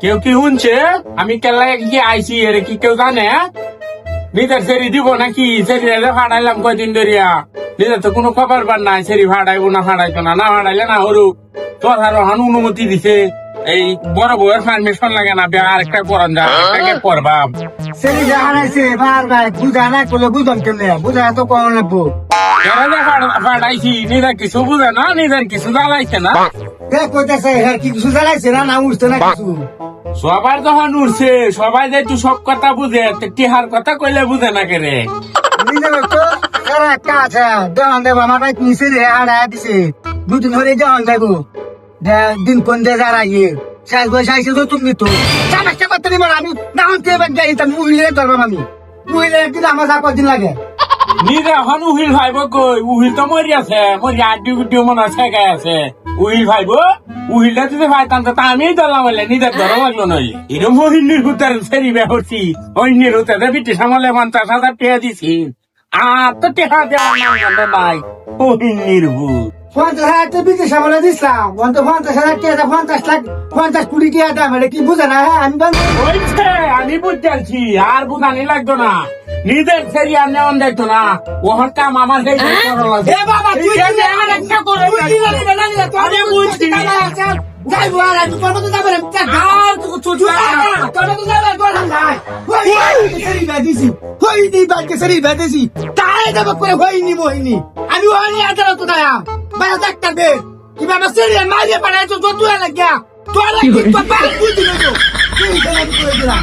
কেউ কি শুনছে আমি কেলায় কি আইছি এর কি কেউ জানে? নিজের সেরি দিব নাকি? সেরি ভাড়াইলাম কয়দিন ধরিয়া, নিজের তো কোনো খবর বার নাই। সেরি ভাড়াইবো না ভাড়াইতো না, না ভাড়াইলে না হরুক। তোর আরো হান অনুমতি দিছে এই বড় বউয়ের পারমিশন লাগে না, আরেকটা করান যা আরেকটাকে করবাম। সেরি হারাইছে ভাই বুঝা না করলে বুঝলাম কেমনে বুঝা তো কম লাগবো। ভাড়াইছি নিজের কিছু বুঝে না, নিজের কিছু জ্বালাইছে না। কইতেছে কি কিছু জ্বালাইছে না উঠছে না কিছু। সবার যখন উঠছে সবাই যে তুই সব কথা বুঝে, টিহার কথা কইলে বুঝে না কেরে। নিজের তো একটা আছে দেওয়ান দেবো আমার ভাই নিচে রে হারাই দিছে দুদিন ধরে দেওয়ান দেবো দিন কোন দিয়ে যারা ইয়ে শেষ বয়স আইসে তো তুমি তো চামাকটা করতে নিব আমি না হতে যাই আমি উহিলে ধরবাম আমি উহিলে একদিন আমার যা কদিন লাগে নিজে এখন উহিল ভাইব কই? উহিল তো মরি আছে, মরি আড্ডি গুড্ডিও মনে আছে গাই আছে। উহিল ভাইব উহিলটা যদি ভাইতাম তো আমি ধরলাম বলে নিজের ধরা লাগলো নই। এরকম মহিনীর হুতার ফেরি বেহরছি অন্যের হুতারে বিটি সামালে 50,000 টাকা দিছি। আর তো টেহা দেওয়া নাই মহিনীর ভূত। 50,000 তো বিদেশ আমলে দিছিলাম 50,000 টাকা 50 লাখ 50 কোটি টাকা দাম এটা কি বুঝে না আমি হইছে, আমি বুঝতে পারছি, আর বুঝানি লাগতো না। নিজের ফেরি আর নেওয়ান দেখতো না, ওর কাম আমার সেই এ বাবা তুই একটা করে আমি বুঝছি। যাইবো আর আমি তোর মতো যাবে না আর তোর মতো যাবে তোর নাই সেরি বেদিছি হইনি বাইকে সেরি বেদিছি তাই দেব করে হইনি আমি হইনি আদর তো দায়া ভাই একটা দে কিবা না সেরি মারিয়ে পাড়ায় তো তুই লাগা তোর লাগি তো পার বুঝি না তো তুই দেনা করে দিলা